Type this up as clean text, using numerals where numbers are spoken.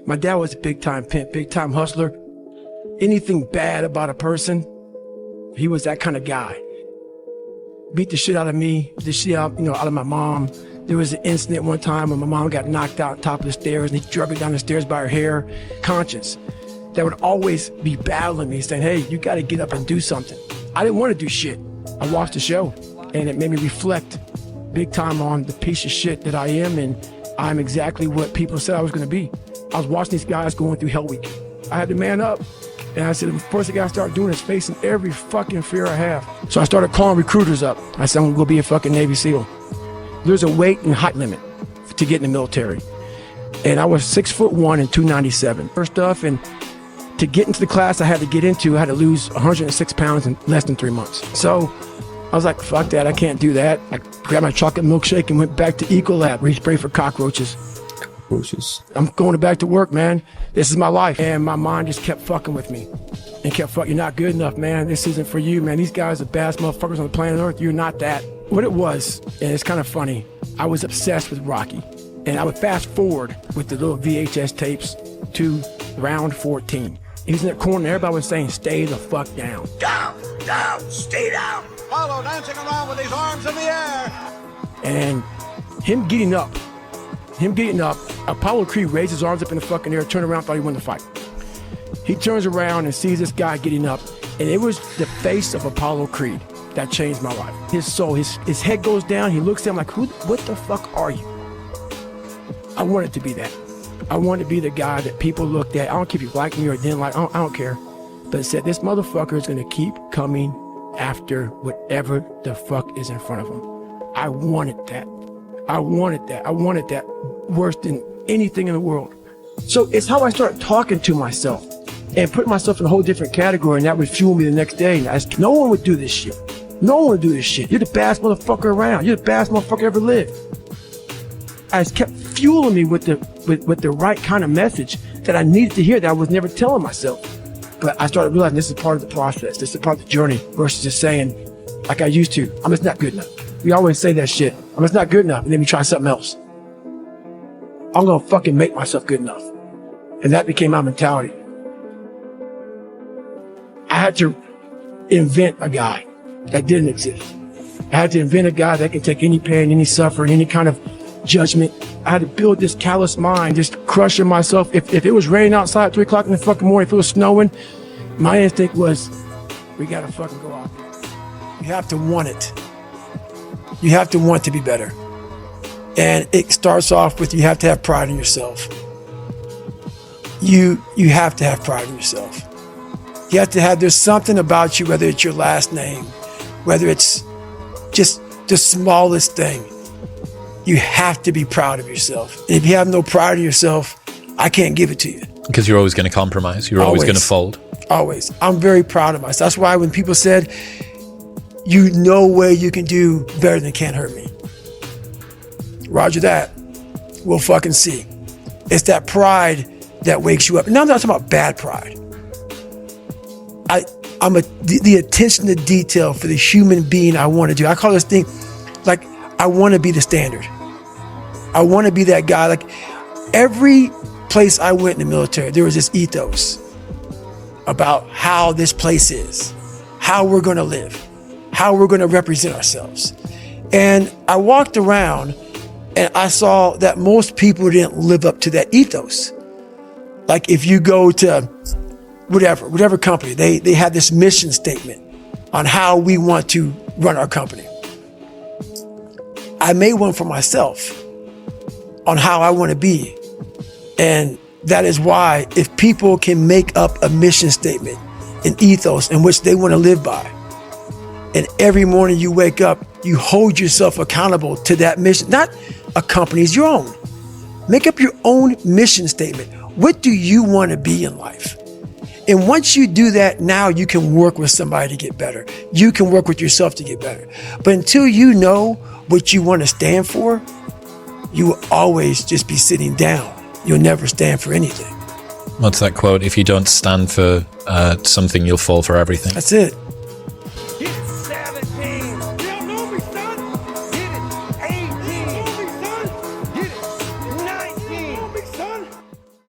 My dad was a big-time pimp, big-time hustler. Anything bad about a person, he was that kind of guy. Beat the shit out of me, the shit out, out of my mom. There was an incident one time when my mom got knocked out on top of the stairs and he dragged her down the stairs by her hair, conscious. That would always be battling me, saying, hey, you got to get up and do something. I didn't want to do shit. I watched the show and it made me reflect big time on the piece of shit that I am, and I'm exactly what people said I was going to be. I was watching these guys going through Hell Week. I had to man up. And I said, the first thing I gotta start doing is facing every fucking fear I have. So I started calling recruiters up. I said, I'm gonna go be a fucking Navy SEAL. There's a weight and height limit to get in the military. And I was 6'1" and 297. First off, and to get into the class I had to lose 106 pounds in less than 3 months. So I was like, fuck that, I can't do that. I grabbed my chocolate milkshake and went back to Ecolab, where he sprayed for cockroaches. I'm going back to work, man. This is my life. And my mind just kept fucking with me. And kept fucking, you're not good enough, man. This isn't for you, man. These guys are the baddest motherfuckers on the planet Earth. You're not that. What it was, and it's kind of funny, I was obsessed with Rocky. And I would fast forward with the little VHS tapes to round 14. He was in that corner and everybody was saying, stay the fuck down. Down, down, stay down. Apollo dancing around with his arms in the air. And him getting up, Apollo Creed raised his arms up in the fucking air, turned around, thought he won the fight. He turns around and sees this guy getting up, and it was the face of Apollo Creed that changed my life. His soul, his head goes down, he looks at him like, what the fuck are you? I wanted to be that. I wanted to be the guy that people looked at. I don't care if you like me or didn't like, I don't care. But said, this motherfucker is gonna keep coming after whatever the fuck is in front of him. I wanted that. I wanted that worse than anything in the world. So it's how I started talking to myself and putting myself in a whole different category, and that would fuel me the next day. And no one would do this shit. No one would do this shit. You're the baddest motherfucker around. You're the baddest motherfucker ever lived. I just kept fueling me with the right kind of message that I needed to hear that I was never telling myself. But I started realizing this is part of the process. This is part of the journey versus just saying, like I used to, I'm just not good enough. We always say that shit. I'm just not good enough, and then we try something else. I'm gonna fucking make myself good enough. And that became my mentality. I had to invent a guy that didn't exist. I had to invent a guy that could take any pain, any suffering, any kind of judgment. I had to build this callous mind, just crushing myself. If it was raining outside at 3 o'clock in the fucking morning, if it was snowing, my instinct was, we gotta fucking go out there. You have to want it. You have to want to be better. And it starts off with, you have to have pride in yourself. You have to have pride in yourself. You have to have, there's something about you, whether it's your last name, whether it's just the smallest thing. You have to be proud of yourself. And if you have no pride in yourself, I can't give it to you. Because you're always going to compromise. You're always going to fold. Always. I'm very proud of myself. That's why when people said, you know way you can do better than Can't Hurt Me. Roger that. We'll fucking see. It's that pride that wakes you up. Now I'm not talking about bad pride. I'm the attention to detail for the human being I want to do. I call this thing, like, I want to be the standard. I want to be that guy. Like, every place I went in the military, there was this ethos about how this place is, how we're going to live, how we're going to represent ourselves. And I walked around and I saw that most people didn't live up to that ethos. Like, if you go to whatever company, they have this mission statement on how we want to run our company. I made one for myself on how I want to be. And that is why, if people can make up a mission statement, an ethos in which they want to live by, and every morning you wake up, you hold yourself accountable to that mission, not a company's, your own. Make up your own mission statement. What do you want to be in life? And once you do that, now you can work with somebody to get better. You can work with yourself to get better. But until you know what you want to stand for, you will always just be sitting down. You'll never stand for anything. What's that quote? If you don't stand for something, you'll fall for everything. That's it.